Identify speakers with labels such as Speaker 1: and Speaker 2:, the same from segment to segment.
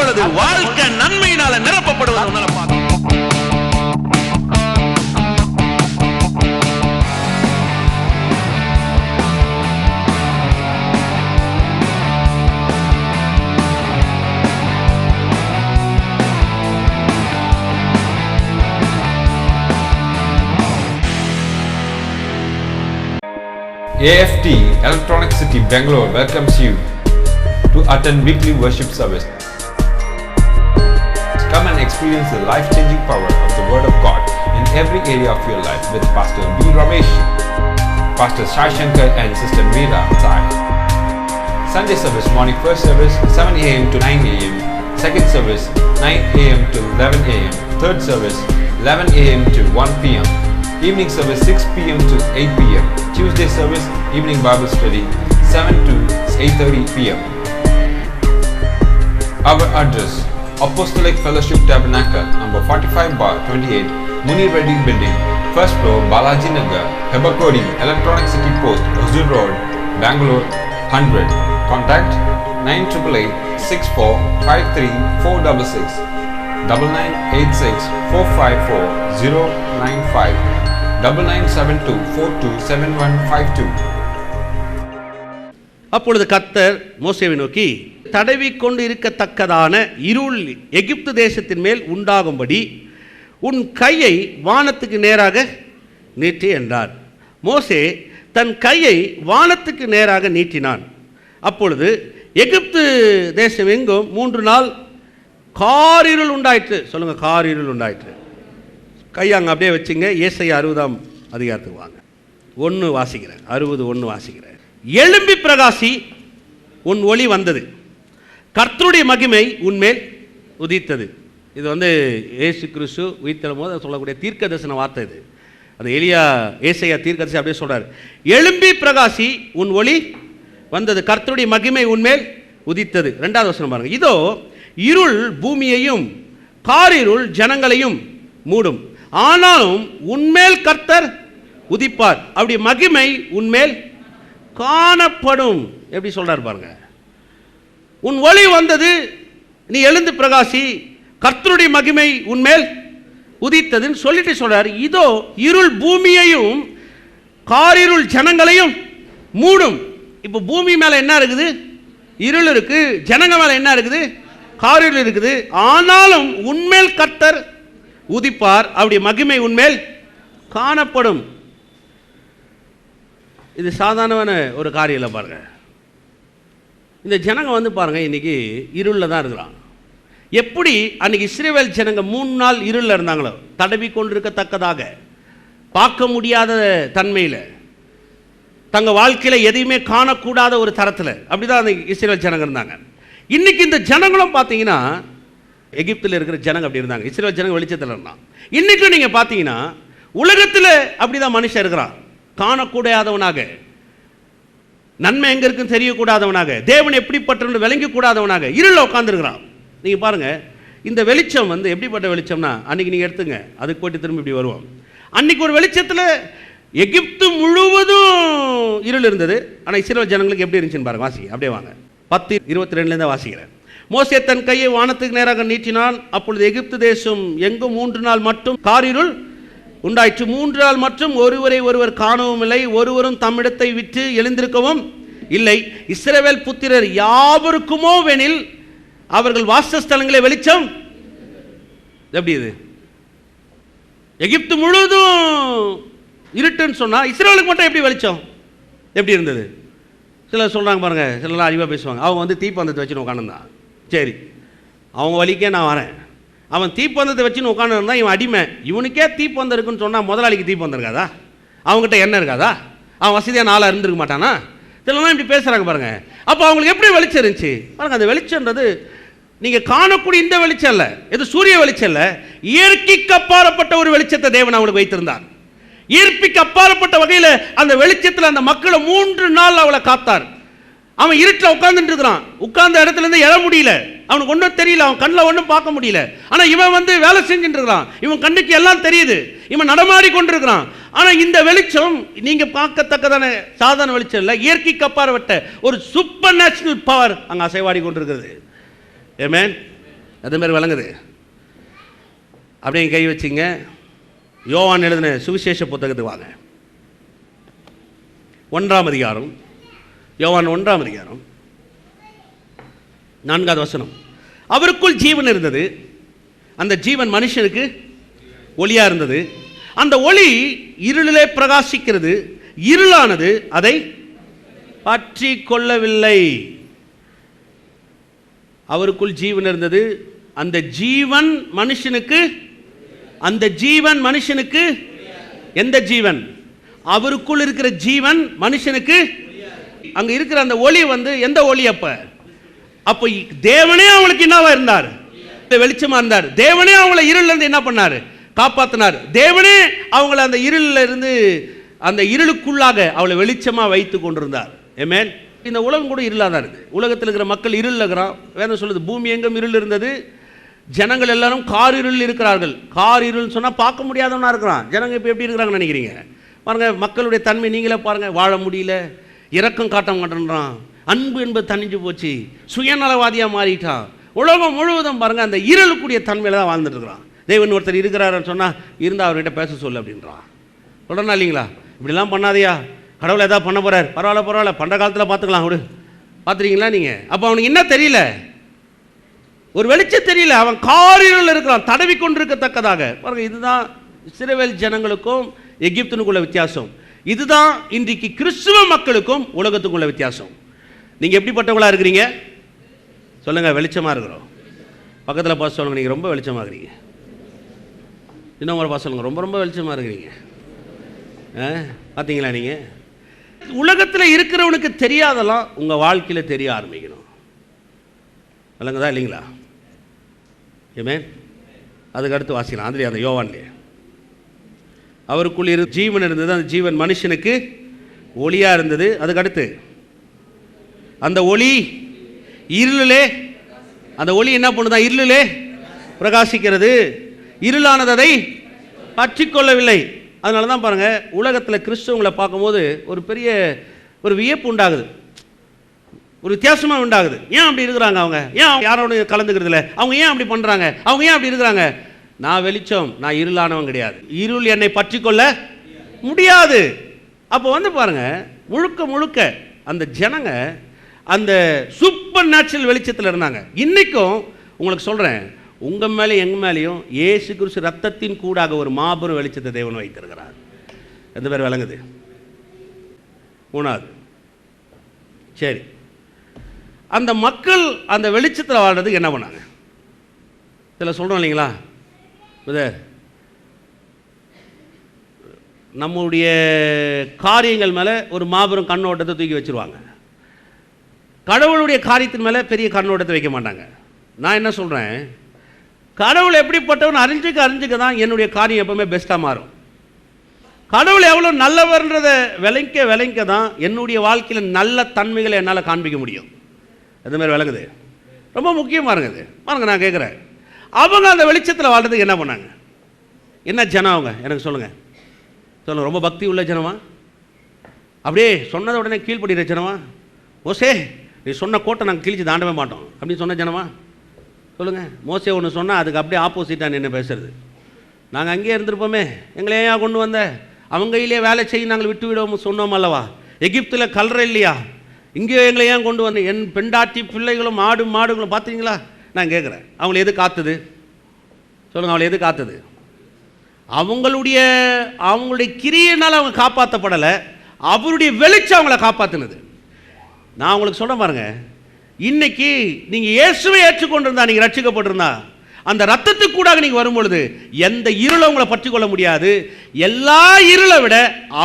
Speaker 1: மாறுகிறது, வாழ்க்கை நன்மையினால நிரப்பப்படுவது உன்னால பார்க்க.
Speaker 2: AFT Electronic City Bangalore welcomes you to attend weekly worship service. Come and experience the life-changing power of the Word of God in every area of your life with Pastor B. Ramesh, Pastor Shai Shankar and Sister Meera Sai. Sunday service, morning first service 7 a.m. to 9 a.m. Second service 9 a.m. to 11 a.m. Third service 11 a.m. to 1 p.m. Evening service 6 p.m. to 8 p.m. Tuesday service, evening Bible study 7 to 8:30 p.m. Our address, Apostolic Fellowship Tabernacle, number 45/28, Muni Reddy Building, first floor, Balaji Nagar, Hebakodi, Electronic City Post, Huzur Road, Bangalore, 100. Contact 9866453466, 9986454095, 9972427152.
Speaker 3: அப்பொழுது கர்த்தர் மோசேவை நோக்கி, தடவி கொண்டு இருக்கத்தக்கதான இருள் எகிப்து தேசத்தின் மேல் உண்டாகும்படி உன் கையை வானத்துக்கு நேராக நீட்டி என்றார். மோசே தன் கையை வானத்துக்கு நேராக நீட்டினான். அப்பொழுது எகிப்து தேசம் எங்கும் 3 நாள் காரிருள் உண்டாயிற்று. சொல்லுங்க, காரிருள் உண்டாயிற்று. கையாங்க அப்படியே வச்சுங்க. ஏசாயா 60ஆம் அதிகாரத்துக்கு வாங்க. 1 வாசிக்கிறேன், 60:1 வாசிக்கிறேன். எழும்பி பிரகாசி, உன் ஒளி வந்தது, கர்த்தருடைய மகிமை உன்மேல் உதித்தது. இது இயேசு கிறிஸ்து உயிர்த்தெழும் போது சொல்லக்கூடிய தீர்க்க தரிசன வார்த்தை. இது அது ஏசாயா தீர்க்கதரிசி அப்படியே சொல்றாரு. எழும்பி பிரகாசி, உன் ஒளி வந்தது, கர்த்தருடைய மகிமை உன்மேல் உதித்தது. 2வது வசனம் பாருங்க. இதோ இருள் பூமியையும் காரிருள் ஜனங்களையும் மூடும், ஆனாலும் உன்மேல் கர்த்தர் உதிப்பார், அப்படி மகிமை உன்மேல் காணப்படும். எப்படி சொல்றாரு பாருங்க. உன் ஒளி வந்தது, நீ எழுந்து பிரகாசி, கர்த்தருடைய மகிமை உன்மேல் உதித்ததுன்னு சொல்லிட்டு சொல்றாரு. இதோ இருள் பூமியையும் காரிருள் ஜனங்களையும் மூடும். இப்போ பூமி மேல என்ன இருக்குது? இருள் இருக்கு. ஜனங்க மேல என்ன இருக்குது? காரிருள் இருக்குது. ஆனாலும் உன்மேல் கர்த்தர் உதிப்பார், அவருடைய மகிமை உன்மேல் காணப்படும். இது சாதாரணமான ஒரு காரியம் இல்லை பாருங்க. இந்த ஜனங்க பாருங்க, இன்னைக்கு இருளில் தான் இருக்கிறான். எப்படி அன்னைக்கு இஸ்ரவேல் ஜனங்க 3 நாள் இருளில் இருந்தாங்களோ, தடவி கொண்டிருக்கத்தக்கதாக பார்க்க முடியாத தன்மையில், தங்க வாழ்க்கையில் எதையுமே காணக்கூடாத ஒரு தரத்தில், அப்படிதான் அந்த இஸ்ரவேல் ஜனங்க இருந்தாங்க. இன்னைக்கு இந்த ஜனங்களும் பார்த்தீங்கன்னா, எகிப்தில் இருக்கிற ஜனங்க அப்படி இருந்தாங்க, இஸ்ரவேல் ஜனங்க வெளிச்சத்தில் இருந்தான். இன்னைக்கும் நீங்கள் பார்த்தீங்கன்னா உலகத்தில் அப்படிதான் மனுஷன் இருக்கிறான். காணக்கூடாதவனாக, நன்மை எங்க இருக்குன்னு தெரியக்கூடாதவனாக, தேவன் எப்படிப்பட்ட விளங்கக்கூடாதவனாக இருளில் உட்காந்துருக்கிறான். நீங்கள் பாருங்கள், இந்த வெளிச்சம் எப்படிப்பட்ட வெளிச்சம்னா, அன்றைக்கி நீங்கள் எடுத்துங்க, அதுக்கு போய்ட்டு திரும்பி இப்படி வருவோம். அன்றைக்கி ஒரு வெளிச்சத்தில் எகிப்து முழுவதும் இருள் இருந்தது. ஆனால் இஸ்ரவேல் ஜனங்களுக்கு எப்படி இருந்துச்சுன்னு பாருங்க. வாசிங்க, அப்படியே வாங்க. 10:22 வாசிக்கிறேன். மோசே தன் கையை வானத்துக்கு நேராக நீட்டினான். அப்பொழுது எகிப்து தேசம் எங்கும் 3 நாள் மட்டும் காரிருள் உண்டாயிற்று. 3 நாள் மற்றும் ஒருவரை ஒருவர் காணவும் இல்லை, ஒருவரும் தம்மிடத்தை விட்டு எழுந்திருக்கவும் இல்லை. இஸ்ரவேல் புத்திரர் யாவருக்குமோ வெனில் அவர்கள் வாசஸ்தலங்களே வெளிச்சம். எப்படி இது? எகிப்து முழுவதும் இருட்டுன்னு சொன்னா இஸ்ரவேலுக்கு மட்டும் எப்படி வெளிச்சம்? எப்படி இருந்தது? சிலர் சொல்றாங்க பாருங்க, சிலர் அறிவாக பேசுவாங்க. அவங்க தீப்பந்தத்தை வச்சுன்னு உட்காந்துருந்தான். சரி, அவங்க வழிக்கே நான் வரேன். அவன் தீப்பந்தத்தை வச்சுன்னு உட்காந்துருந்தா இவன் அடிமை. இவனுக்கே தீப்பந்தம் இருக்குன்னு சொன்னால் முதலாளிக்கு தீப்பந்தம் இருக்காதா? அவங்ககிட்ட என்ன இருக்காதா? அவன் வசதியாக நாளாக இருந்திருக்க மாட்டானா? இதெல்லாம் இப்படி பேசுகிறாங்க பாருங்க. அப்போ அவங்களுக்கு எப்படி வெளிச்சம் இருந்துச்சு பாருங்க. அந்த வெளிச்சம்ன்றது நீங்கள் காணக்கூடிய இந்த வெளிச்சம் இல்லை, இது சூரிய வெளிச்சம் இல்லை, இயற்கைக்கு அப்பாற்பட்ட ஒரு வெளிச்சத்தை தேவன் அவனுக்கு வைத்திருந்தார். இயற்கைக்கு அப்பாற்பட்ட வகையில் அந்த வெளிச்சத்தில் அந்த மக்களை 3 நாள் அவளை காத்தார். அவன் இருட்டில் உட்கார்ந்துட்டு இருக்கிறான். உட்கார்ந்த இடத்துல இருந்து எழ முடியல, அவனுக்கு ஒன்றும் தெரியல, அவன் கண்ணில் ஒன்றும் பார்க்க முடியல. ஆனால் இவன் வேலை செஞ்சுட்டு இருக்கிறான், இவன் கண்ணுக்கு எல்லாம் தெரியுது, இவன் நடமாடி கொண்டிருக்கிறான். ஆனால் இந்த வெளிச்சம் நீங்க பார்க்கத்தக்கதான சாதாரண வெளிச்சம் இல்லை, இயற்கைக்கு அப்பாற்பட்ட ஒரு சூப்பர் நேச்சுரல் பவர் அங்கே அசைவாடி கொண்டிருக்கிறது. ஆமென். அதே மாதிரி விளங்குது. அப்படியே கை வச்சிங்க. யோவான் எழுதின சுவிசேஷ புத்தகத்துக்கு வாங்க. 1ஆம் அதிகாரம், யோவான் 1ஆம் அதிகாரம் 4வது வசனம். அவருக்குள் ஜீவன் இருந்தது, அந்த ஜீவன் மனுஷனுக்கு ஒளியா இருந்தது. அந்த ஒளி இருளிலே பிரகாசிக்கிறது, இருளானது அதை பற்றி கொள்ளவில்லை. அவருக்குள் ஜீவன் இருந்தது, அந்த ஜீவன் மனுஷனுக்கு, அந்த ஜீவன் மனுஷனுக்கு, எந்த ஜீவன்? அவருக்குள் இருக்கிற ஜீவன் மனுஷனுக்கு. அங்க இருக்கிற அந்த ஒளி எந்த ஒளி? அப்ப தேவனே அவங்களுக்கு என்னவா இருந்தார்? வெளிச்சமா இருந்தார். தேவனே அவங்கள இருள்ல இருந்து என்ன பண்ணாரு? காப்பாத்தினார். தேவனே அவங்கள அந்த இருளில் இருந்து, அந்த இருளுக்குள்ளாக அவளை வெளிச்சமா வைத்து கொண்டிருந்தார். ஆமென். இந்த உலகம் கூட இருளாக தான் இருக்குது. உலகத்தில் இருக்கிற மக்கள் இருளில் இருக்கிறான். வேதம் சொல்லுது, பூமி எங்கும் இருள் இருந்தது, ஜனங்கள் எல்லாரும் கார் இருள் இருக்கிறார்கள். கார் இருள் சொன்னால் பார்க்க முடியாதவனா இருக்கிறான். ஜனங்க இப்போ எப்படி இருக்கிறாங்கன்னு நினைக்கிறீங்க? பாருங்க, மக்களுடைய தன்மை நீங்களே பாருங்க. வாழ முடியல, இரக்கம் காட்ட மாட்டேன்றான், அன்பு என்பது தனிஞ்சு போச்சு, சுயநலவாதியாக மாறிட்டான். உலகம் முழுவதும் பாருங்க அந்த இருளுக்குரிய தன்மையில தான் வாழ்ந்துட்டு இருக்கிறான். தேவன் ஒருத்தர் இருக்கிறாருன்னு சொன்னால் இருந்தால் அவர்கிட்ட பேச சொல்லு அப்படின்றான். சொல்கிறனா இல்லைங்களா? இப்படிலாம் பண்ணாதையா, கடவுளை எதாவது பண்ண போகிறார், பரவாயில்ல பண்ணுற காலத்தில் பார்த்துக்கலாம் விடு. பார்த்துறீங்களா நீங்கள்? அப்போ அவனுக்கு என்ன தெரியல? ஒரு வெளிச்சம் தெரியல. அவன் காரில் இருக்கிறான், தடவி கொண்டிருக்கத்தக்கதாக. பாருங்க, இதுதான் இஸ்ரவேல் ஜனங்களுக்கும் எகிப்தினுக்குள்ள வித்தியாசம். இதுதான் இன்றைக்கு கிறிஸ்துவ மக்களுக்கும் உலகத்துக்குள்ள வித்தியாசம். நீங்கள் எப்படிப்பட்டவங்களா இருக்கிறீங்க சொல்லுங்க? வெளிச்சமாக இருக்கிறோம். பக்கத்தில் பார்த்து சொல்லுங்க, நீங்கள் ரொம்ப வெளிச்சமாக இருக்கிறீங்க. இன்னொரு பார்த்து சொல்லுங்க, ரொம்ப ரொம்ப வெளிச்சமாக இருக்கிறீங்க. பார்த்தீங்களா? நீங்கள் உலகத்தில் இருக்கிறவனுக்கு தெரியாதெல்லாம் உங்கள் வாழ்க்கையில் தெரிய ஆரம்பிக்கணும். விளங்குதா இல்லைங்களா? ஆமென். அதுக்கு அடுத்து வாசிக்கலாம். அதுலேயே அந்த யோவான்லேயே, அவருக்குள் ஜீவன் இருந்தது, அந்த ஜீவன் மனுஷனுக்கு ஒளியாக இருந்தது. அதுக்கு அடுத்து அந்த ஒளி இருளிலே, அந்த ஒளி என்ன பண்ணுதான்? இருளிலே பிரகாசிக்கிறது, இருளானது அதை பற்றி கொள்ளவில்லை. அதனால தான் பாருங்கள், உலகத்தில் கிறிஸ்தவங்களை பார்க்கும்போது ஒரு பெரிய ஒரு வியப்பு உண்டாகுது, ஒரு வித்தியாசமாக உண்டாகுது. ஏன் அப்படி இருக்கிறாங்க? அவங்க ஏன் யாரோட கலந்துக்கிறது இல்லை? அவங்க ஏன் அப்படி பண்ணுறாங்க? அவங்க ஏன் அப்படி இருக்கிறாங்க? நான் வெளிச்சம், நான் இருளானவன் கிடையாது, இருள் என்னை பற்றி கொள்ள முடியாது. அப்போ பாருங்க, முழுக்க முழுக்க அந்த ஜனங்க அந்த சூப்பர் நேச்சுரல் வெளிச்சத்தில் இருந்தாங்க. இன்றைக்கும் உங்களுக்கு சொல்கிறேன், உங்கள் மேலே எங்கள் மேலேயும் இயேசு கிறிஸ்து ரத்தத்தின் கூடாக ஒரு மாபெரும் வெளிச்சத்தை தேவன் வைத்திருக்கிறார். எந்த பேர் விளங்குது? 3வது. சரி, அந்த மக்கள் அந்த வெளிச்சத்தில் வாழ்றதுக்கு என்ன பண்ணாங்க? இதில் சொல்கிறோம் இல்லைங்களா? நம்முடைய காரியங்கள் மேலே ஒரு மாபெரும் கண்ணோட்டத்தை தூக்கி வச்சுருவாங்க. கடவுளுடைய காரியத்தின் மேலே பெரிய கண்ணோட்டத்தை வைக்க மாட்டாங்க. நான் என்ன சொல்கிறேன், கடவுள் எப்படிப்பட்டவன் அறிஞ்சிக்க தான் என்னுடைய காரியம் எப்பவுமே பெஸ்ட்டாக மாறும். கடவுள் எவ்வளோ நல்லவர்ன்றதை விளங்க தான் என்னுடைய வாழ்க்கையில் நல்ல தன்மைகளை என்னால் காண்பிக்க முடியும். அதுமாதிரி விளங்குது. ரொம்ப முக்கியமாக இருங்குது. பாருங்க, நான் கேட்குறேன், அவங்க அந்த வெளிச்சத்தில் வாழ்றதுக்கு என்ன பண்ணாங்க? என்ன ஜனம் அவங்க? எனக்கு சொல்லுங்கள். ரொம்ப பக்தி உள்ள ஜனமா? அப்படியே சொன்னதை உடனே கீழ்படுகிற ஜனமா? மோசே நீ சொன்ன கோட்டை நாங்கள் கிழிச்சு தாண்டவே மாட்டோம் அப்படின்னு சொன்ன ஜனமா? சொல்லுங்கள். மோசே ஒன்று சொன்னால் அதுக்கு அப்படியே ஆப்போசிட்டாக நின்று பேசுறது. நாங்கள் அங்கேயே இருந்திருப்போமே, எங்களை ஏன் கொண்டு வந்த? அவங்க கையிலே வேலை செய்ய நாங்கள் விட்டு விடுவோம் சொன்னோம் அல்லவா? எகிப்தில் கல்ற இல்லையா? இங்கேயோ எங்களை ஏன் கொண்டு வந்த? என் பெண்டாட்டி பிள்ளைகளும் மாடுகளும் பார்த்தீங்களா? நான் கேட்குறேன், அவங்களை எது காத்துது? சொல்லுங்கள், அவளை எது காத்துது? அவங்களுடைய கிரியையினால் அவங்க காப்பாற்றப்படலை, அவருடைய வெளிச்சம் அவங்கள காப்பாற்றினது. நான் உங்களுக்கு சொல்ல பாருங்க, இன்னைக்கு நீங்கள் இயேசுவை ஏற்றுக்கொண்டிருந்தா, நீங்கள் ரட்சிக்கப்பட்டிருந்தா, அந்த ரத்தத்துக்கு கூட நீங்கள் வரும்பொழுது எந்த இருளை உங்களை பற்றி கொள்ள முடியாது. எல்லா இருளை விட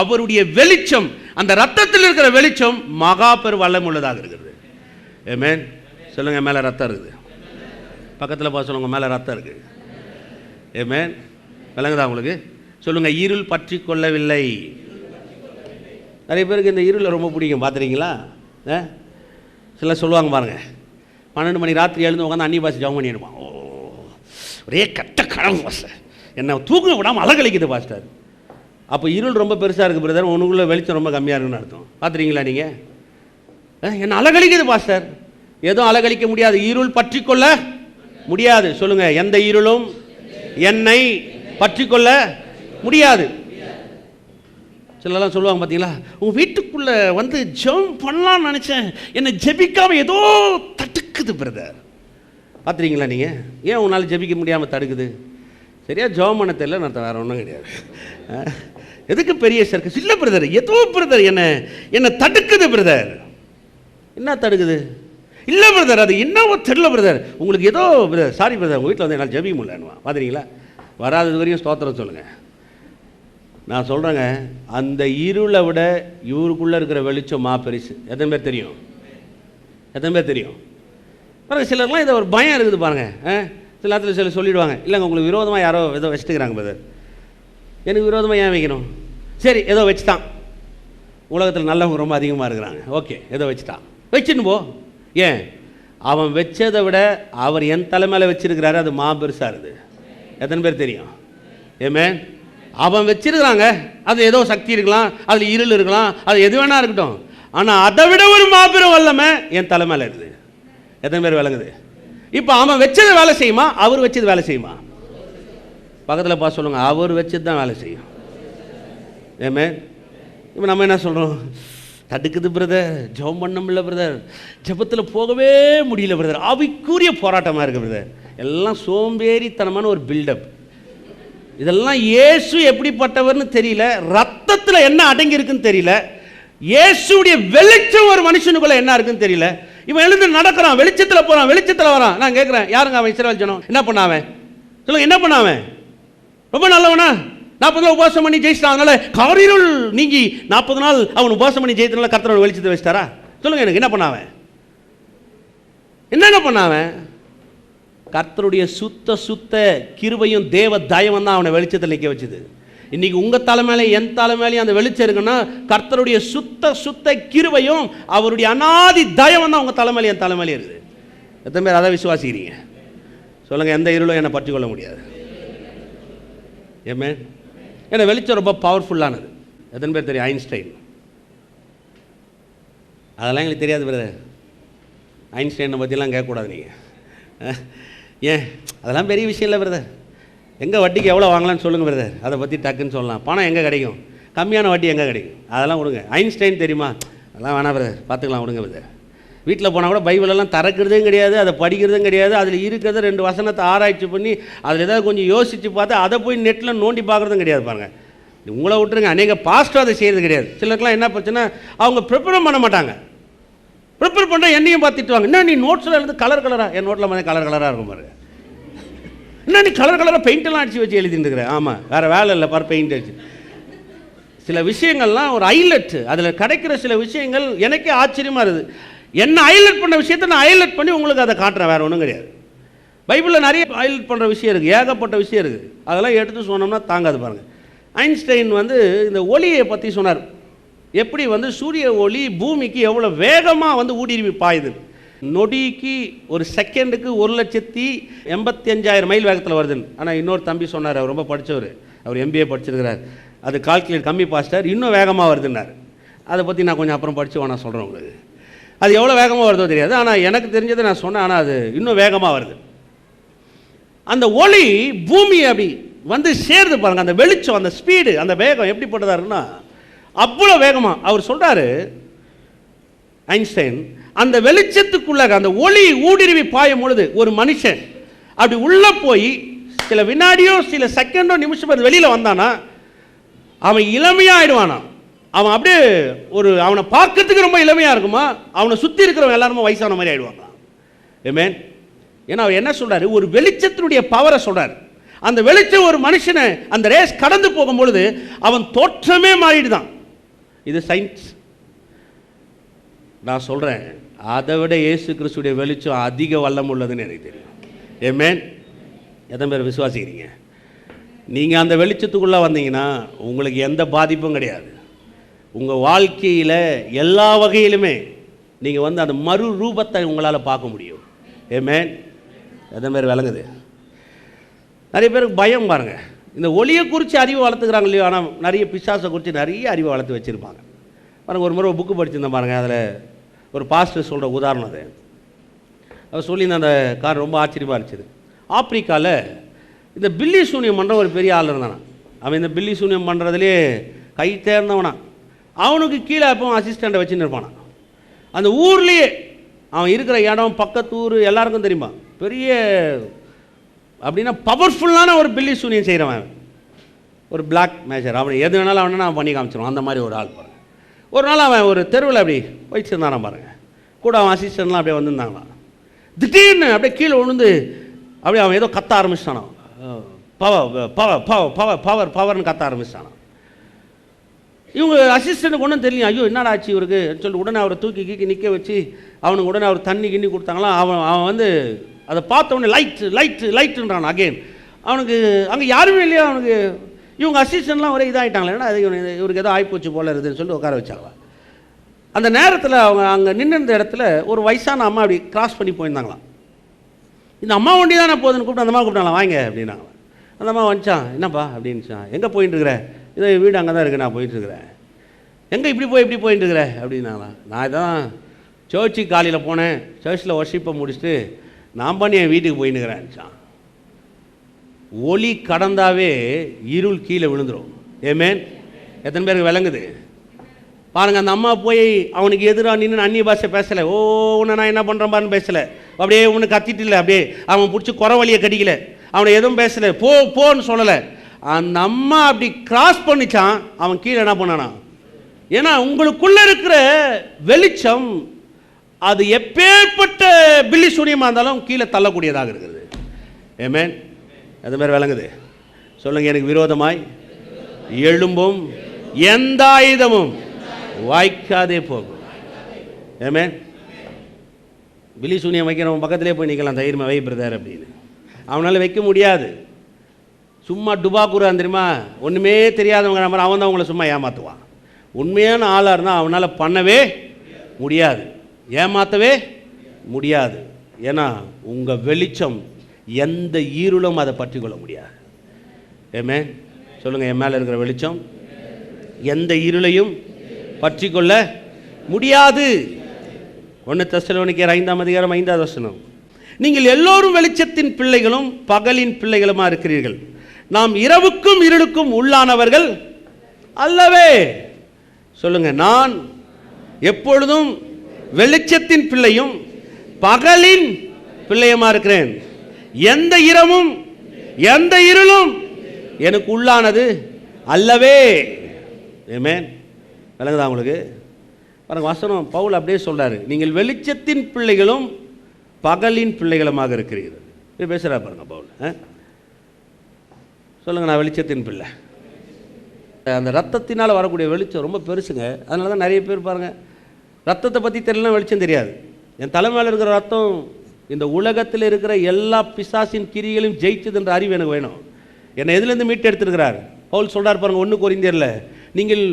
Speaker 3: அவருடைய வெளிச்சம், அந்த ரத்தத்தில் இருக்கிற வெளிச்சம் மகா பெரு வல்லமை உள்ளதாக இருக்கிறது. ஆமென். சொல்லுங்க, மேலே ரத்தம் இருக்குது. பக்கத்தில் பார்த்து சொல்லுங்க, மேலே ரத்தம் இருக்குது. ஆமென். விளங்குதா உங்களுக்கு? சொல்லுங்க, இருள் பற்றி கொள்ளவில்லை. நிறைய பேருக்கு இந்த இருளை ரொம்ப பிடிக்கும். பார்த்துறீங்களா? சில சொல்லுவாங்க பாருங்க, 12 மணி ராத்திரி எழுந்து உட்காந்து அன்னி பாசி ஜவம் பண்ணிடுவான். ஓ, ஒரே கட்ட கடவுள் பாஸ்டர், என்ன தூக்க விடாமல் அழகழிக்குது பாஸ்டர். அப்போ இருள் ரொம்ப பெருசாக இருக்குது பிரதர், உனக்குள்ள வெளிச்சம் ரொம்ப கம்மியாக இருக்குன்னு அர்த்தம். பார்த்துறீங்களா நீங்கள்? என்ன அழகழிக்குது பாஸ்டர்? எதுவும் அழகழிக்க முடியாது, இருள் பற்றி கொள்ள முடியாது. சொல்லுங்க, எந்த இருளும் என்னை பற்றிக்கொள்ள முடியாது. சிலலாம் சொல்லுவாங்க பார்த்தீங்களா, உங்கள் வீட்டுக்குள்ளே வந்து ஜெபம் பண்ணலான்னு நினச்சேன், என்னை ஜெபிக்காமல் ஏதோ தடுக்குது பிரதர். பார்த்துறீங்களா நீங்கள்? ஏன் உங்களால் ஜெபிக்க முடியாமல் தடுக்குது? சரியா ஜெபம் பண்ண தெரியல, நான் வேறு ஒன்றும் கிடையாது. எதுக்கு பெரிய சர்க்கஸ்? இல்லை பிரதர், ஏதோ பிரதர் என்னை தடுக்குது பிரதர். என்ன தடுக்குது? இல்லை பிரதர், அது என்னவோ தெரியல பிரதர், உங்களுக்கு ஏதோ பிரதர், சாரி பிரதர், உங்கள் வீட்டில் வந்து என்னால் ஜெபிக்க முடியலன்னுவா. பார்த்துறீங்களா? வராதது வரையும் ஸ்தோத்திரம் சொல்லுங்கள். நான் சொல்கிறேங்க, அந்த இருளை விட இவருக்குள்ளே இருக்கிற வெளிச்சம் பெருசு. எத்தனை பேர் தெரியும்? எத்தனை பேர் தெரியும்? பாருங்கள், சிலர்லாம் இதை ஒரு பயம் இருக்குது பாருங்கள். சில நேரத்தில் சிலர் சொல்லிவிடுவாங்க, இல்லைங்க உங்களுக்கு விரோதமாக யாரோ ஏதோ வச்சுட்டுக்கிறாங்க பிரதர். எனக்கு விரோதமாக ஏன் வைக்கணும்? சரி, ஏதோ வச்சுட்டான். உலகத்தில் நல்லவங்க ரொம்ப அதிகமாக இருக்கிறாங்க, ஓகே, ஏதோ வச்சுட்டான், வச்சுன்னு போ. ஏன்? அவன் வச்சதை விட அவர் என் தலைமையில் வச்சிருக்கிறாரு, அது பெருசாக இருக்குது. எத்தனை பேர் தெரியும்? ஏமே, அவன் வச்சிருக்கிறாங்க, அது ஏதோ சக்தி இருக்கலாம், அதில் இருள் இருக்கலாம், அது எது வேணா இருக்கட்டும், ஆனால் அதை விட ஒரு மாபெரும் வல்லமை என் தலைமையில் இருக்குது. எத்தனை பேர் விளங்குது? இப்போ அவன் வச்சது வேலை செய்யுமா, அவர் வச்சது வேலை செய்யுமா? பக்கத்தில் பார்த்து சொல்லுங்க, அவர் வச்சது தான் வேலை செய்யும். ஏமே, இப்போ நம்ம என்ன சொல்கிறோம்? தடுக்குது பிரதர், ஜெபம் பண்ண முடியல பிரதர், ஜெபத்தில் போகவே முடியல பிரதர், ஆவிக்குரிய போராட்டமாக இருக்குது பிரதர். எல்லாம் சோம்பேறித்தனமான ஒரு பில்டப். இதெல்லாம் இயேசு எப்படிப்பட்டவர்னு தெரியல, ரத்தத்தில் என்ன அடங்கி இருக்குன்னு தெரியல, இயேசுடைய வெளிச்சம் ஒரு மனுஷனுக்குள்ள என்ன இருக்குன்னு தெரியல. இவன் எழுந்து நடக்கிறான், வெளிச்சத்தில் போகிறான், வெளிச்சத்தில் வரான். நான் கேட்குறேன், யாருங்க அவன்? இஸ்ரவேல் ஜனம். என்ன பண்ணாவன்? சொல்லுங்க, என்ன பண்ணாவன்? ரொம்ப நல்லவனா? 40 நாள் உபவாசம் பண்ணி ஜெயிச்சிட்டான். அதனால காரிருள் நீங்கி 40 நாள் அவன் உபவாசம் பண்ணி ஜெயித்தனால கர்த்தரோட வெளிச்சத்தை வச்சிட்டாரா? சொல்லுங்க எனக்கு, என்ன பண்ணாவன்? என்னென்ன பண்ணாவன்? கர்த்தருடைய சுத்த கிருபையும் தேவ தயவும் தான் அவனை வெளிச்சத்தில் நிற்க வச்சுது. இன்னைக்கு உங்கள் தலைமையில என் தலைமையிலையும் அந்த வெளிச்சம் இருக்குன்னா, கர்த்தருடைய சுத்த கிருபையும் அவருடைய அநாதி தயவும் தான் உங்கள் தலைமையில என் தலைமையில இருக்குது. எத்தனை பேர் அதை விசுவாசிக்கிறீங்க? சொல்லுங்கள், எந்த இருளும் என்னை பற்றி கொள்ள முடியாது. ஏமே, ஏன்னா வெளிச்சம் ரொம்ப பவர்ஃபுல்லானது. எத்தனை பேர் தெரியும்? ஐன்ஸ்டைன். அதெல்லாம் எங்களுக்கு தெரியாது பிரதர். ஐன்ஸ்டைனை பற்றிலாம் கேட்கக்கூடாது நீங்கள். ஏன்? அதெல்லாம் பெரிய விஷயம் இல்லை பிரதர். எங்கே வட்டிக்கு எவ்வளோ வாங்கலான்னு சொல்லுங்கள் பிரதர், அதை பற்றி டக்குன்னு சொல்லலாம். பணம் எங்கே கிடைக்கும்? கம்மியான வட்டி எங்கே கிடைக்கும்? அதெல்லாம் விடுங்க. ஐன்ஸ்டைன் தெரியுமா? அதெல்லாம் வேணாம் பிரதர், பார்த்துக்கலாம், விடுங்க பிரதர். வீட்டில் போனால் கூட பைபிளெல்லாம் திறக்கிறதும் கிடையாது, அதை படிக்கிறதும் கிடையாது. அதில் இருக்கிறத 2 வசனத்தை ஆராய்ச்சி பண்ணி அதில் ஏதாவது கொஞ்சம் யோசித்து பார்த்து அதை போய் நெட்டில் நோண்டி பார்க்குறதும் கிடையாது. பாருங்கள், உங்களை விட்டுருங்க, அநேக பாஸ்டர் அதை செய்கிறது கிடையாது. சிலருக்குலாம் என்ன பிரச்சனை, அவங்க ப்ரிப்பேரும் பண்ண மாட்டாங்க. ப்ரிப்பேர் பண்ணுற என்னையும் பார்த்துட்டுவாங்க, என்ன நீ நோட்ஸில் எழுது கலர் கலராக, என் நோட்டில் மாதிரி கலராக இருக்கும் பாருங்க. என்ன நீ கலராக பெயிண்டெல்லாம் அடித்து வச்சு எழுதிட்டு இருக்கிறேன். ஆமாம், வேறு வேலை இல்லை பாரு, பெயிண்ட் அடிச்சு. சில விஷயங்கள்லாம் ஒரு ஹைலைட், அதில் கிடைக்கிற சில விஷயங்கள் எனக்கே ஆச்சரியமாக இருக்குது. என்ன ஹைலைட் பண்ண விஷயத்தை நான் ஹைலைட் பண்ணி உங்களுக்கு அதை காட்டுறேன், வேறு ஒன்றும் கிடையாது. பைபிளில் நிறைய ஹைலைட் பண்ணுற விஷயம் இருக்குது, ஏகப்பட்ட விஷயம் இருக்குது. அதெல்லாம் எடுத்து சொன்னோம்னா தாங்காது. பாருங்கள், ஐன்ஸ்டைன் இந்த ஒளியை பற்றி சொன்னார். எப்படி சூரிய ஒளி பூமிக்கு எவ்வளோ வேகமாக ஊடுருவி பாயுது. நொடிக்கு ஒரு செகண்டுக்கு 1,85,000 மைல் வேகத்தில் வருதுன்னு. ஆனால் இன்னொரு தம்பி சொன்னார், அவர் ரொம்ப படித்தவர், அவர் MBA படிச்சிருக்கிறார், அது கால்குலேட் கம்மி பாஸ்டர், இன்னும் வேகமாக வருதுன்னார். அதை பற்றி நான் கொஞ்சம் அப்புறம் படித்து நான் சொல்கிறேன் உங்களுக்கு. அது எவ்வளோ வேகமாக வருதோ தெரியாது, ஆனால் எனக்கு தெரிஞ்சதை நான் சொன்னேன். ஆனால் அது இன்னும் வேகமாக வருது. அந்த ஒளி பூமியை அப்படி சேருது பாருங்கள். அந்த வெளிச்சம், அந்த ஸ்பீடு, அந்த வேகம் எப்படிப்பட்டதா இருக்குன்னா அவ்வளோ வேகமாக. அவர் சொல்கிறாரு ஐன்ஸ்டைன், அந்த வெளிச்சத்துக்குள்ள அந்த ஒளி ஊடுருவி பாயும் பொழுது ஒரு மனுஷன் அப்படி உள்ளே போய் சில வினாடியோ சில செகண்டோ நிமிஷம் அது வெளியில் வந்தானா அவன் இளமையாகிடுவானா. அவன் அப்படியே அவனை பார்க்கறதுக்கு ரொம்ப இளமையாக இருக்குமா, அவனை சுற்றி இருக்கிறவன் எல்லாருமே வயசான மாதிரி ஆகிடுவாங்க. ஆமென். ஏன்னா அவர் என்ன சொல்கிறாரு, ஒரு வெளிச்சத்தினுடைய பவரை சொல்கிறார். அந்த வெளிச்சம் ஒரு மனுஷனை அந்த ரேஸ் கடந்து போகும்பொழுது அவன் தோற்றமே மாறிடுதான். இது சயின்ஸ். நான் சொல்கிறேன், அதை விட இயேசு கிறிஸ்துடைய வெளிச்சம் அதிக வல்லம் உள்ளதுன்னு எனக்கு தெரியும். ஆமென். எத்தனை பேர் விசுவாசிக்கிறீங்க? நீங்கள் அந்த வெளிச்சத்துக்குள்ளே வந்தீங்கன்னா உங்களுக்கு எந்த பாதிப்பும் கிடையாது. உங்கள் வாழ்க்கையில் எல்லா வகையிலுமே நீங்கள் அந்த மறு ரூபத்தை உங்களால் பார்க்க முடியும். ஆமென். எத்தனை பேர் விளங்குது? நிறைய பேருக்கு பயம் பாருங்கள். இந்த ஒளியை குறித்து அறிவு வளர்த்துக்கிறாங்க இல்லையோ, ஆனால் நிறைய பிசாசை குறித்து நிறைய அறிவை வளர்த்து வச்சுருப்பாங்க பாருங்கள். ஒரு முறை புக்கு படிச்சிருந்தேன் பாருங்கள், அதில் ஒரு பாஸ்டர் சொல்கிற உதாரணம் அது. அவர் சொல்லியிருந்த அந்த கார் ரொம்ப ஆச்சரியமாக இருந்துச்சு. ஆப்பிரிக்காவில் இந்த பில்லி சூனியம் பண்ணுற ஒரு பெரிய ஆள் இருந்தானா. அவன் இந்த பில்லி சூனியம் பண்ணுறதுலேயே கை தேர்ந்தவனா. அவனுக்கு கீழே எப்போ அசிஸ்டண்ட்டை வச்சுன்னு இருப்பானா. அந்த ஊர்லேயே அவன் இருக்கிற இடம், பக்கத்து ஊர் எல்லாருக்கும் தெரியுமா, பெரிய அப்படின்னா பவர்ஃபுல்லான ஒரு பில்லி சூனியம் செய்கிறவன், ஒரு பிளாக் மேஜர். அவனை எது வேணாலும் அவனை அவன் பண்ணி காமிச்சிடுவான். அந்த மாதிரி ஒரு ஆள் பாருங்க. ஒரு நாள் அவன் ஒரு தெருவில் அப்படி வச்சுருந்தானா பாருங்க. கூட அவன் அசிஸ்டண்ட்லாம் அப்படியே வந்திருந்தாங்களாம். திடீர்னு அப்படியே கீழே விழுந்து அப்படியே அவன் ஏதோ கத்த ஆரம்பிச்சிட்டானா. Power power power power power பவர்னு கத்த ஆரம்பிச்சிட்டானா. இவங்க அசிஸ்டண்ட்டுக்கு ஒன்றும் தெரியல. ஐயோ என்னடா ஆச்சு இவருக்கு சொல்லிட்டு உடனே அவரை தூக்கி நிற்க வச்சு அவனுக்கு உடனே அவர் தண்ணி கிண்ணி கொடுத்தாங்களாம். அவன் வந்து அதை பார்த்த உடனே லைட்டுன்றான் அகெயின். அவனுக்கு அங்கே யாருமே இல்லையா அவனுக்கு. இவங்க அசிஸ்டண்ட்லாம் ஒரே இதாகிட்டாங்களே, ஏன்னா அது இவருக்கு ஏதோ ஆய்ப்போச்சு போல இருக்குதுன்னு சொல்லி உட்கார வச்சாங்களா. அந்த நேரத்தில் அவங்க அங்கே நின்றுந்த இடத்துல ஒரு வயசான அம்மா அப்படி கிராஸ் பண்ணி போயிருந்தாங்களாம். இந்த அம்மா ஒண்டி தானே போகுதுன்னு கூப்பிட்டு அந்த அம்மா கூப்பிட்டாங்களா, வாங்க அப்படின்னாங்களா. அந்த அம்மா வந்துச்சான். என்னப்பா அப்படின்னுச்சான். எங்கே போயிட்டுருக்குற? இதோ வீடு அங்கே தான் இருக்குது, நான் போயிட்டுருக்குறேன். எங்கே இப்படி போயிட்டுருக்குற அப்படின்னாங்களா. நான் இதான் சர்ச்சுக்கு காலையில் போனேன், சர்ச்சில் ஒர்ஷிப்பை முடிச்சுட்டு நான் பண்ணி என் வீட்டுக்கு போயின்னுக்கிறேன்ச்சான். ஒளி கடந்தாவே இருள் கீழே விழுந்துடும். ஏமேன். எத்தனை பேருக்கு விளங்குது பாருங்கள். அந்த அம்மா போய் அவனுக்கு எதிராக நின்று அந்நிய பாஷை பேசலை. ஓ உன்னை நான் என்ன பண்ணுறேன் பாருன்னு பேசலை. அப்படியே ஒன்று கத்திட்டு இல்லை, அப்படியே அவன் பிடிச்சி குறவழியை கடிக்கலை, அவனை எதுவும் பேசலை, போன்னு சொல்லலை. அந்த அம்மா அப்படி கிராஸ் பண்ணிச்சான். அவன் கீழே என்ன பண்ணானா. ஏன்னா உங்களுக்குள்ள இருக்கிற வெளிச்சம் அது எப்பேற்பட்ட பில்லி சூனியமாக இருந்தாலும் கீழே தள்ளக்கூடியதாக இருக்கிறது. ஏமேன். அது மாதிரி விளங்குது சொல்லுங்க. எனக்கு விரோதமாய் எழும்பும் எந்த ஆயுதமும் வாய்க்காதே போகும். ஏமேன். பில்லி சூனியம் வைக்கிறவன் பக்கத்திலே போய் நிற்கலாம், தைரியமாக வை பிரதர் அப்படின்னு. அவனால் வைக்க முடியாது. சும்மா டுபாக்குறான் தெரியுமா, ஒன்றுமே தெரியாதவங்க நம்பர் அவன் தான் உங்களை சும்மா ஏமாற்றுவான். உண்மையான ஆளாக இருந்தால் அவனால் பண்ணவே முடியாது, ஏமாற்றவே முடியாது. ஏன்னா உங்கள் வெளிச்சம் எந்த ஈருளும் அதை பற்றி கொள்ள முடியாது. ஏமே சொல்லுங்கள். என் மேலே இருக்கிற வெளிச்சம் எந்த இருளையும் பற்றி கொள்ள முடியாது. 1 தெசலோனிக்கேயர் 5:5 நீங்கள் எல்லோரும் வெளிச்சத்தின் பிள்ளைகளும் பகலின் பிள்ளைகளுமா இருக்கிறீர்கள். நாம் இரவுக்கும் இருளுக்கும் உள்ளானவர்கள் அல்லவே. சொல்லுங்க. நான் எப்பொழுதும் வெளிச்சத்தின் பிள்ளையும் பகலின் பிள்ளையுமா இருக்கிறேன். எந்த இரவும் எந்த இருளும் எனக்கு உள்ளானது அல்லவே. ஆமென். விளங்குதா உங்களுக்கு? பாருங்க வசனம் பவுல் அப்படியே சொல்றாரு. நீங்கள் வெளிச்சத்தின் பிள்ளைகளும் பகலின் பிள்ளைகளுமாக இருக்கிறீர்கள். இது பேசுகிறா பாருங்க பவுல். சொல்லுங்கள். நான் வெளிச்சத்தின் பிள்ளை. அந்த ரத்தத்தினால் வரக்கூடிய வெளிச்சம் ரொம்ப பெருசுங்க. அதனால தான் நிறைய பேர் பாருங்கள் ரத்தத்தை பற்றி தெரியலனா வெளிச்சம் தெரியாது. என் தலைமையில் இருக்கிற ரத்தம் இந்த உலகத்தில் இருக்கிற எல்லா பிசாசின் கிரிகளையும் ஜெயிச்சதுன்ற அறிவு எனக்கு வேணும். என்னை எதுலேருந்து மீட்டு எடுத்துருக்கிறார் பவுல் சொல்கிறார் பாருங்க 1 கொரிந்தியரில். நீங்கள்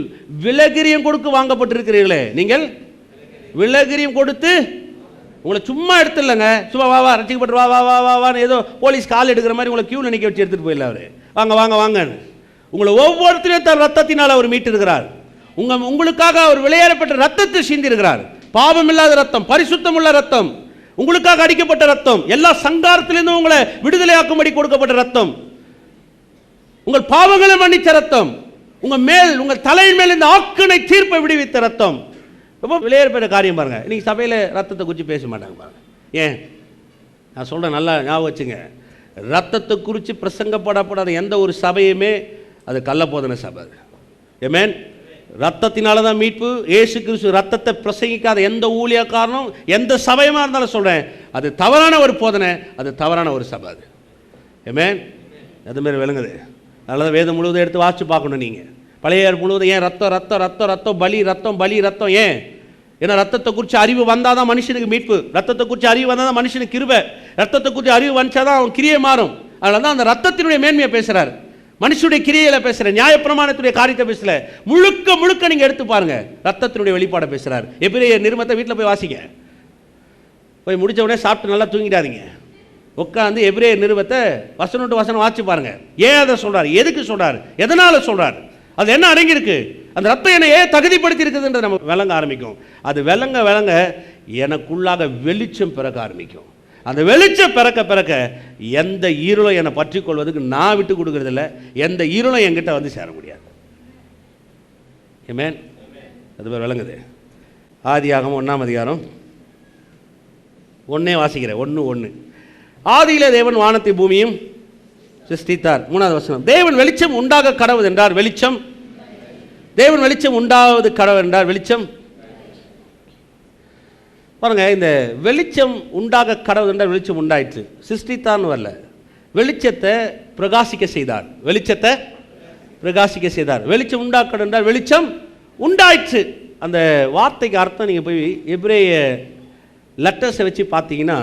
Speaker 3: விலகிரியம் கொடுத்து வாங்கப்பட்டிருக்கிறீர்களே. நீங்கள் விலகிரியம் கொடுத்து உங்களை சும்மா எடுத்துடலங்க. சும்மா வா ரசிக்கப்பட்டு வான்னு ஏதோ போலீஸ் கால் எடுக்கிற மாதிரி உங்களை கியூவில் நிற்க வச்சு எடுத்துகிட்டு போயிடல. அவர் வாங்கன்னு உங்களை ஒவ்வொருத்தரையும் தன் ரத்தத்தினால் அவர் மீட்டு இருக்கிறார். உங்களுக்காக அவர் விளையாடப்பட்ட ரத்தத்தை சிந்திருக்கிறார். பாவம் இல்லாத ரத்தம், பரிசுத்தம் உள்ள ரத்தம், உங்களுக்காக அடிக்கப்பட்ட ரத்தம், எல்லா சங்காரத்திலிருந்தும் உங்களை விடுதலையாக்கும்படி கொடுக்கப்பட்ட ரத்தம், உங்கள் பாவங்களை மன்னித்த ரத்தம், உங்கள் தலையின் மேல் இந்த ஆக்கினை தீர்ப்பை விடுவித்த ரத்தம். ரொம்ப விளையாடப்பட்ட காரியம் பாருங்க. இன்னைக்கு சபையில் ரத்தத்தை குறித்து பேச மாட்டாங்க பாருங்க. ஏன் நான் சொல்கிறேன், நல்லா ஞாபகம் வச்சுங்க. ரத்தத்தை குறித்து பிரசங்கப்படப்படாத எந்த ஒரு சபையுமே அது கள்ளபோதனை சபை. ஆமென். ரத்தத்தினால தான் மீட்பு. இயேசு கிறிஸ்து ரத்தத்தை பிரசங்கிக்காத எந்த ஊழியக்காரனும் எந்த சபையுமா இருந்தாலும் சொல்கிறேன், அது தவறான ஒரு போதனை, அது தவறான ஒரு சபை. அது ஆமென். அதுமாரி விளங்குது. அதனால தான் வேதம் முழுவதும் எடுத்து வாசித்து பார்க்கணும். நீங்கள் பழைய முழுவதும் ஏன் ரத்தம் ரத்தம் ரத்தம் ரத்தம் பலி ரத்தம் பலி ரத்தம் ஏன்? ஏன்னா ரத்தத்தை குறித்து அறிவு வந்தால் தான் மனுஷனுக்கு மீட்பு. ரத்தத்தை குறித்து அறிவு வந்தால் தான் மனுஷனுக்கு கிருபை. ரத்தத்தை குறித்து அறிவு வந்துச்சா தான் அவன் கிரியை மாறும். அதனால தான் அந்த ரத்தத்தினுடைய மேன்மையை பேசுகிறார். மனுஷனுடைய கிரியையில பேசுகிறேன், நியாயப்பிரமாணத்துடைய காரியத்தை பேசல. முழுக்க நீங்கள் எடுத்து பாருங்க, ரத்தத்தினுடைய வெளிப்பாடை பேசுகிறார். எபிரேயர் நிருபத்தை வீட்டில் போய் வாசிங்க. போய் முடிச்ச உடனே சாப்பிட்டு நல்லா தூங்கிடாதீங்க. உட்காந்து எபிரேயர் நிருபத்தை வசனம் டு வசனம் வாசிச்சு பாருங்க. ஏன் அதை சொல்றாரு, எதுக்கு சொல்றாரு, எதனால சொல்றாரு, அது என்ன அடங்கியிருக்கு, அந்த ரத்தம் என்னை ஏன் தகுதிப்படுத்தி இருக்குதுன்றது நம்ம விளங்க ஆரம்பிக்கும். அது விளங்க எனக்குள்ளாக வெளிச்சம் பிறக்க ஆரம்பிக்கும். அந்த வெளிச்சம் பிறக்க எந்த இருளும் என்னை பற்றி கொள்வதுக்கு நான் விட்டு கொடுக்கறதில்ல, எந்த இருளும் என்கிட்ட வந்து சேர முடியாது. ஆமென். அது பேர் விளங்குது. ஆதியாகமம் 1ஆம் அதிகாரம் 1 வாசிக்கிறேன். 1:1. ஆதியிலே தேவன் வானத்தை பூமியும் சிருஷ்டித்தார். 3வது வசனம். தேவன் வெளிச்சம் உண்டாக கடவுது என்றார், வெளிச்சம். தேவன் வெளிச்சம் உண்டாவது கடவுள் என்றார், வெளிச்சம். பாருங்க, இந்த வெளிச்சம் உண்டாக கடவுள் என்றால் வெளிச்சம் உண்டாயிற்று. சிருஷ்டித்தான்னு வரல, வெளிச்சத்தை பிரகாசிக்க செய்தார். வெளிச்சத்தை பிரகாசிக்க செய்தார். வெளிச்சம் உண்டாக்க என்றால் வெளிச்சம் உண்டாயிற்று. அந்த வார்த்தைக்கு அர்த்தம் நீங்கள் போய் எபிரேய லெட்டர்ஸை வச்சு பார்த்தீங்கன்னா,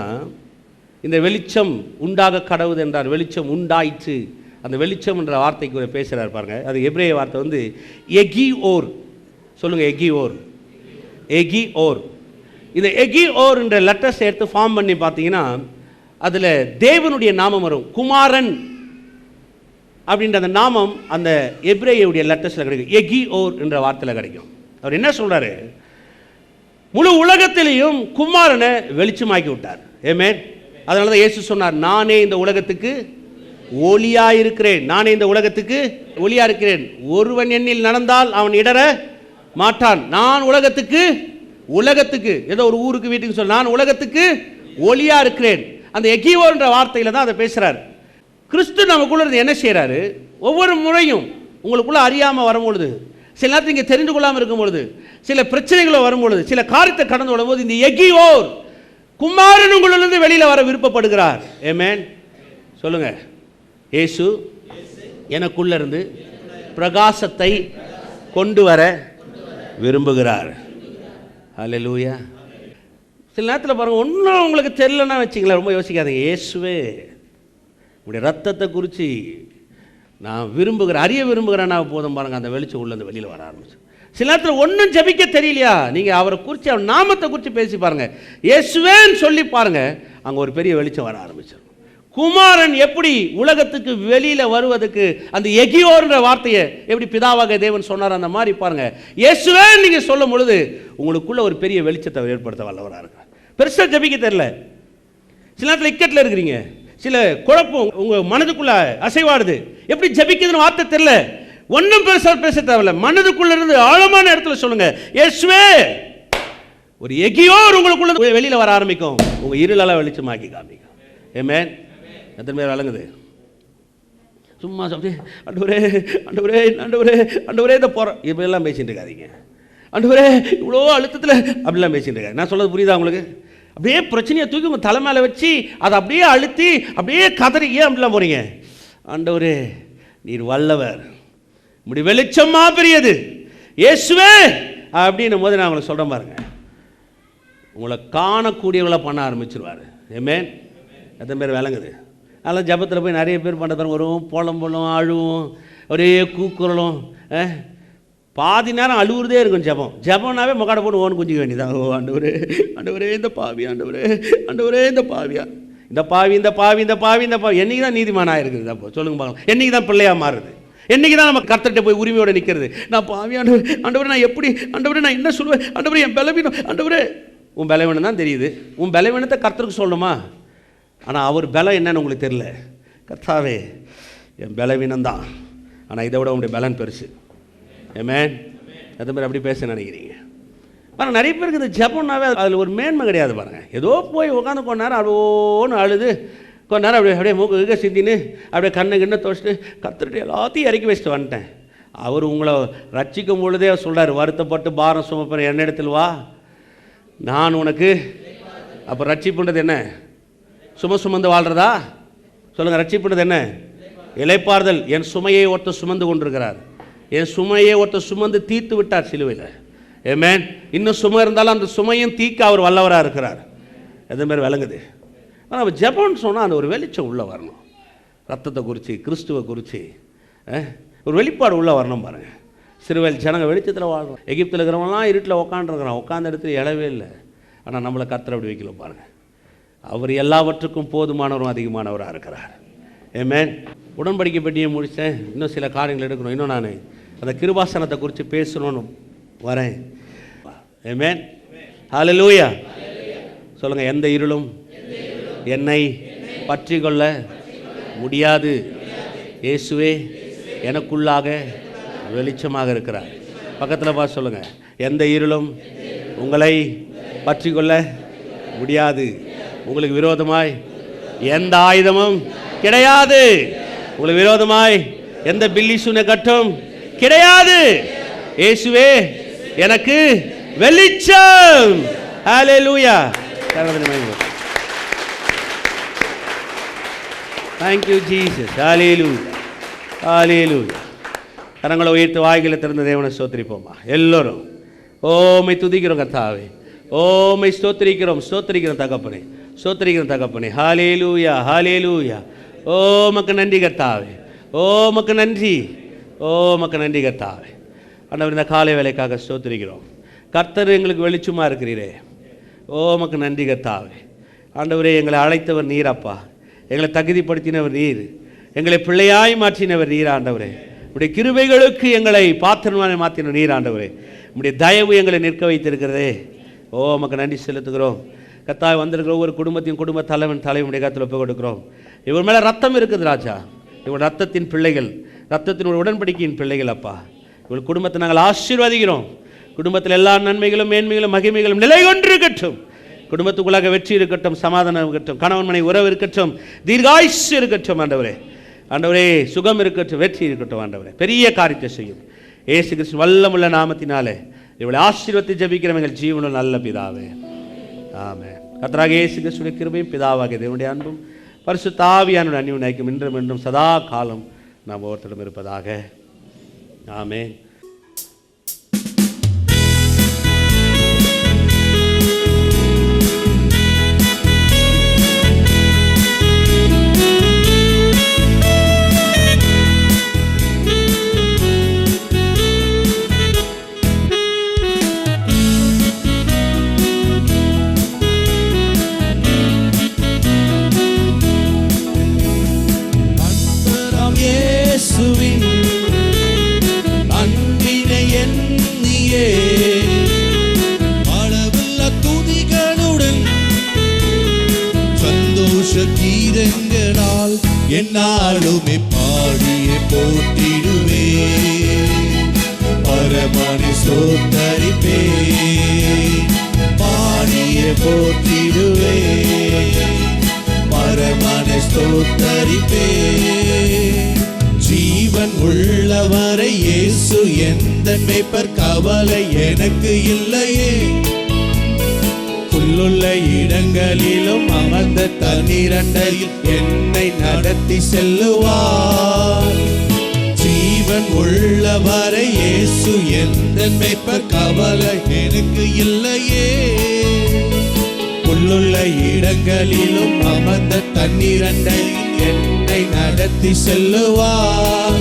Speaker 3: இந்த வெளிச்சம் உண்டாக கடவுள் என்றார், வெளிச்சம் உண்டாயிற்று. அந்த வெளிச்சம் என்ற வார்த்தைக்கு பேசுகிறார் பாருங்க. அது எபிரேய வார்த்தை வந்து எகி ஓர். சொல்லுங்க, எகி ஓர். எகி ஓர். இந்த எகி ஓர் என்ற லெட்டர்ஸ் எடுத்து ஃபார்ம் பண்ணி பார்த்தீங்கன்னா அதில் தேவனுடைய நாமம் வரும். குமாரன் அப்படின்ற அந்த நாமம் அந்த எபிரேயுடைய லெட்டர்ஸில் கிடைக்கும். எகி ஓர் என்ற வார்த்தையில் கிடைக்கும். அவர் என்ன சொல்கிறாரு? முழு உலகத்திலையும் குமாரனை வெளிச்சமாக்கி விட்டார். ஆமென். அதனால தான் இயேசு சொன்னார், நானே இந்த உலகத்துக்கு ஒளியாக இருக்கிறேன். நானே இந்த உலகத்துக்கு ஒளியாக இருக்கிறேன். ஒருவன் என்னில் நடந்தால் அவன் இடற மாட்டான். நான் உலகத்துக்கு ஏதோ ஒரு ஊருக்கு வீட்டுக்கு சொல்ல, நான் உலகத்துக்கு ஒளியாக இருக்கிறேன். அந்த எகியோர் என்ற வார்த்தையில் தான் அதை பேசுகிறார். கிறிஸ்து நமக்குள்ள இருந்து என்ன செய்கிறாரு? ஒவ்வொரு முறையும் உங்களுக்குள்ள அறியாமல் வரும்பொழுது, சில நேரத்தில் நீங்கள் தெரிந்து கொள்ளாமல் இருக்கும் பொழுது, சில பிரச்சனைகளை வரும்பொழுது, சில காரியத்தை கடந்து வரும்போது, இந்த எகியோர் குமாரன் உங்களிலிருந்து வெளியில் வர விருப்பப்படுகிறார். ஆமென். சொல்லுங்க, இயேசு எனக்குள்ள இருந்து பிரகாசத்தை கொண்டு வர விரும்புகிறார். ஹல்லேலூயா. சில நேரத்தில் பாருங்கள், ஒன்றும் உங்களுக்கு தெரியலன்னா வச்சிங்களேன், ரொம்ப யோசிக்காதீங்க. இயேசுவே உடைய ரத்தத்தை குறித்து நான் அறிய விரும்புகிறேன்னா போதும் பாருங்கள், அந்த வெளிச்சம் உள்ளது வெளியில் வர ஆரம்பிச்சு. சில நேரத்தில் ஒன்றும் ஜெபிக்க தெரியலையா, நீங்கள் அவரை குறித்து, அவர் நாமத்தை குறித்து பேசி பாருங்கள், இயேசுவேன்னு சொல்லி பாருங்கள், அங்கே ஒரு பெரிய வெளிச்சம் வர ஆரம்பிச்சிடும். குமாரன் எப்படி உலகத்துக்கு வெளியில் வருவதற்கு அந்த எகியோர்ன்ற வார்த்தையை எப்படி பிதாவாக தேவன் சொன்னார், அந்த மாதிரி பாருங்க, இயேசுவே நீங்கள் சொல்லும் பொழுது உங்களுக்குள்ள ஒரு பெரிய வெளிச்சத்தை ஏற்படுத்த வல்லவராக இருக்கிறார். பெருசாக ஜபிக்க தெரியல, சில நேரத்தில் இக்கட்டில் இருக்கிறீங்க, சில குழப்பம் உங்கள் மனதுக்குள்ள அசைவாடுது, எப்படி ஜபிக்குதுன்னு வார்த்தை தெரியல, ஒன்றும் பெருசாக பேச தேவையில்ல, மனதுக்குள்ள இருந்து ஆழமான இடத்துல சொல்லுங்க, இயேசுவே. ஒரு எகியோர் உங்களுக்குள்ள வெளியில் வர ஆரம்பிக்கும், உங்கள் இருளெல்லாம் வெளிச்சமாக்கி காமிக்கும். ஆமென். எத்தனை பேர் வழங்குது? சும்மா அப்படியே ஆண்டவரே ஆண்டவரே ஆண்டவரே ஆண்டவரே இந்த போகிறோம் இப்படிலாம் பேசிட்டு இருக்காதீங்க. ஆண்டவரே இவ்வளோ அழுத்தத்தில் அப்படிலாம் பேசிட்டு இருக்காங்க. நான் சொல்கிறது புரியுதா உங்களுக்கு? அப்படியே பிரச்சனையை தூக்கி உங்கள் தலை மேலே வச்சு அதை அப்படியே அழுத்தி அப்படியே கதறி ஏன் அப்படிலாம் போகிறீங்க? ஆண்டவரே நீர் வல்லவர், இப்படி வெளிச்சமா பெரியது இயேசுவே அப்படின்னும் போது நான் உங்களுக்கு சொல்கிறேன் பாருங்க, உங்களை காணக்கூடியவங்களை பண்ண ஆரம்பிச்சிருவார். ஆமென். எத்தனை பேர் விளங்குது? அதெல்லாம் ஜபத்தில் போய் நிறைய பேர் பண்ணுறது வரும், புலம்பலும் அழுவும், ஒரே கூக்குரலும், பாதி நேரம் அழுவுறதே இருக்கும். ஜபம்னாவே முகாட போட்டு ஓன்னு குஞ்சிக்க வேண்டியதான். ஓ ஆண்டவரே ஆண்டவரே இந்த பாவி, ஆண்டவரே ஆண்டவரே இந்த பாவியா, இந்த பாவி இந்த பாவி இந்த பாவி இந்த பாவி. என்றைக்கு தான் நீதிமானாக இருக்குது? அப்போ சொல்லுங்க பார்க்கலாம், என்றைக்கு தான் பிள்ளையாக மாறுது? என்றைக்கு தான் நம்ம கர்த்தர்கிட்ட போய் உரிமையோடு நிற்கிறது? நான் பாவி ஆண்டவரே, ஆண்டவரே நான் எப்படி, ஆண்டவரே நான் என்ன சொல்லுவேன், ஆண்டவரே என் பலவீனம், ஆண்டவரே. உன் பலவீனம் தான் தெரியுது, உன் பலவீனத்தை கர்த்தருக்கு சொல்லணுமா? ஆனால் அவர் பலம் என்னன்னு உங்களுக்கு தெரியல. கர்த்தாவே என் பலவீனம்தான், ஆனால் இதை விட உங்களுடைய பலன் பெருசு. ஆமென். அது மாதிரி அப்படி பேச நினைக்கிறீங்க பாருங்க. நிறைய பேருக்கு இந்த ஜபம்னாவே அதில் ஒரு மேன்மை கிடையாது பாருங்கள். ஏதோ போய் உட்காந்து கொஞ்ச நேரம் அவ்வளோன்னு அழுது, கொஞ்ச நேரம் அப்படியே மூக்க சிந்தின்னு அப்படியே கண்ணை துவச்சிட்டு கர்த்தர்கிட்ட எல்லாத்தையும் இறக்கி வச்சுட்டு வந்துட்டேன். அவர் உங்களை ரட்சிக்கும் பொழுதே சொல்கிறார், வருத்தப்பட்டு பாரம் சுமப்பேன் என்னிடத்தில் வா, நான் உனக்கு. அப்போ ரட்சிப்புன்றது என்ன? சுமந்து வாழ்கிறதா? சொல்லுங்கள், ரட்சிப்புன்றது என்ன? இளைப்பாறுதல். என் சுமையை ஒருத்தர் சுமந்து கொண்டிருக்கிறார், என் சுமையை ஒருத்தர் சுமந்து தீர்த்து விட்டார் சிலுவையில். ஆமென். இன்னும் சுமை இருந்தாலும் அந்த சுமையும் தீக்க அவர் வல்லவராக இருக்கிறார். எதுமாரி விளங்குது? ஆனால் ஜெபம்னு சொன்னால் அந்த ஒரு வெளிச்சம் உள்ளே வரணும். ரத்தத்தை குறித்து, கிறிஸ்துவை குறித்து ஒரு வெளிப்பாடு உள்ளே வரணும் பாருங்கள். சிறுவேல் ஜனங்க வெளிச்சத்தில் வாழணும். எகிப்தில் இருக்கிறவங்களாம் இருட்டில் உட்காந்துருக்கிறான், உட்காந்த இடத்துல எழவே இல்லை. ஆனால் நம்மளை கர்த்தர் அப்படி வைக்கல பாருங்கள். அவர் எல்லாவற்றுக்கும் போதுமானவரும் அதிகமானவராக இருக்கிறார். ஆமென். உடன்படிக்கை பெட்டியை முடித்தேன், இன்னும் சில காரியங்கள் எடுக்கணும், இன்னும் நான் அந்த கிருபாசனத்தை குறித்து பேசணும்னு வரேன். ஆமென். ஹல்லேலூயா. சொல்லுங்கள், எந்த இருளும் என்னை பற்றி கொள்ள முடியாது. இயேசுவே எனக்குள்ளாக வெளிச்சமாக இருக்கிறார். பக்கத்தில் பார்த்து சொல்லுங்க, எந்த இருளும் உங்களை பற்றி கொள்ள முடியாது. உங்களுக்கு விரோதமாய் எந்த ஆயுதமும் கிடையாது. உங்களுக்கு விரோதமாய் எந்த பில்லி சூன கட்டும் கிடையாது. இயேசுவே எனக்கு வெளிச்சம். ஹல்லேலூயா. Thank you Jesus. Hallelujah. Hallelujah. கரங்களை உயர்த்து வாய்களை திறந்த தேவனை ஸ்தோத்திரிப்போமா எல்லோரும். ஓமை துதிக்கிறோம் கர்த்தாவே, ஓமை ஸ்தோத்திரிக்கிறோம், ஸ்தோத்திரிக்கிறோம் தகப்பனே, ஸ்தோத்திரிக்கிறோம் தகப்பனே. ஹல்லேலூயா, ஹல்லேலூயா. ஓ மக்கு நன்றி கர்த்தாவே, ஓ மக்கு நன்றி, ஓ மக்கு நன்றி கர்த்தாவே. ஆண்டவர் இந்த காலை வேலைக்காக ஸ்தோத்திரிக்கிறோம். கர்த்தர் எங்களுக்கு வெளிச்சமாக இருக்கிறீரே, ஓ மக்கு நன்றி கர்த்தாவே. ஆண்டவரே எங்களை அழைத்தவர் நீரப்பா, எங்களை தகுதிப்படுத்தினவர் நீர், எங்களை பிள்ளையாய் மாற்றினவர் நீர். ஆண்டவரே உடைய கிருபைகளுக்கு எங்களை பாத்திரமாய் மாற்றின நீர். ஆண்டவரே உடைய தயவு எங்களை நிற்க வைத்திருக்கிறதே, ஓ நமக்கு நன்றி செலுத்துகிறோம். கர்த்தாவே வந்திருக்கிற ஒவ்வொரு குடும்பத்தையும் குடும்ப தலைவனுடைய கருத்தில் ஒப்புக் கொடுக்கிறோம். இவர் மேலே ரத்தம் இருக்குது ராஜா, இவள் ரத்தத்தின் பிள்ளைகள், ரத்தத்தின் ஒரு உடன்படிக்கையின் பிள்ளைகள் அப்பா. இவள் குடும்பத்தை நாங்கள் ஆசீர்வதிக்கிறோம். குடும்பத்தில் எல்லா நன்மைகளும் மேன்மைகளும் மகிமைகளும் நிலை கொண்டிருக்கட்டும். குடும்பத்துக்குள்ளாக வெற்றி இருக்கட்டும், சமாதானம் இருக்கட்டும், கணவன் மனை உறவு இருக்கட்டும், தீர்காயுசு இருக்கட்டும். ஆண்டவரே ஆண்டவரே சுகம் இருக்கட்டும், வெற்றி இருக்கட்டும். ஆண்டவரே பெரிய காரியத்தை செய்யும் இயேசு கிறிஸ்து வல்லமுள்ள நாமத்தினாலே இவளை ஆசீர்வதித்து ஜெபிக்கிறோம் எங்கள் ஜீவனுள்ள நல்ல பிதாவே, ஆமென். கர்த்தராகிய இயேசு கிறிஸ்துவின் கிருபையும் பிதாவாகிய தேவனுடைய அன்பும் பரிசுத்த ஆவியானவருடைய அன்பின் ஐக்கியம் இன்றும் என்றும் சதா காலம் நாம் ஒவ்வொருத்தரும் இருப்பதாக, ஆமென்.
Speaker 4: கீதங்களால் என்னாலுமே பாடியே போற்றிடுவே, பரமனை ஸ்தோத்தரிப்பே, பாடியே போற்றிடுவே, பரமனை ஸ்தோத்தரிப்பே. ஜீவன் உள்ளவரை இயேசு எந்த மேய்ப்பர், கவலை எனக்கு இல்லையே. புல்லுள்ள இடங்களிலும் அமர்ந்த தண்ணீரண்டையில் என்னை நடத்தி செல்லுவார். ஜீவன் உள்ளவரை இயேசு எந்த மேய்ப்பர், கவலை எனக்கு இல்லையே. புல்லுள்ள இடங்களிலும் அமர்ந்த தண்ணீரண்டையில் என்னை நடத்தி செல்லுவார்.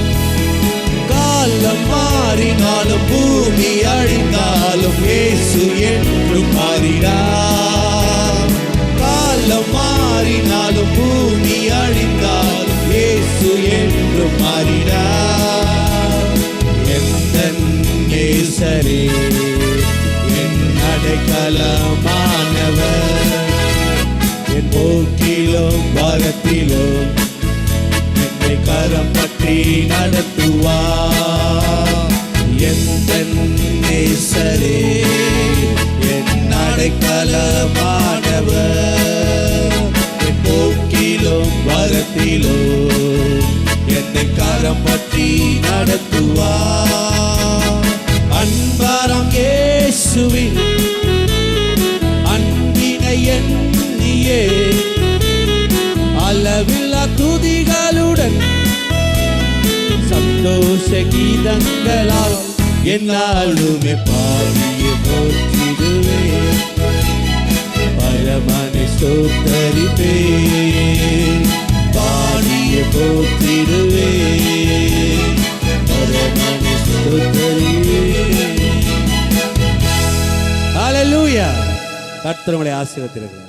Speaker 4: காலம் மாறினாலும் பூமி அழிந்தாலும் இயேசு என்றும் மாறினார். காலம் மாறினாலும் பூமி அழிந்தாலும் இயேசு என்றும் மாறினார். எந்தன் நேசரே என் அடைக்கலமானவர், என் போக்கிலும் வரத்திலும் என்னை கரம் பற்றி நடத்துவார். எந்தன் நேசரே என் அடைக்கலமானவர், என் போக்கிலும் வரத்திலும் என்னை கரம் பற்றி நடத்துவார். அன்பரம் இயேசுவின் அன்பினை எண்ணியே அளவில்லா துதிகளுடன் சந்தோஷ கீதங்களால் என்னாலுமே பாடியே போற்றிடுவே, பரமனை ஸ்தோத்தரிப்பே, பாடியே போற்றிடுவே, பரமனை ஸ்தோத்தரிப்பே. ஹல்லேலூயா. கர்த்தர் உங்களை ஆசீர்வதிக்கிறார்.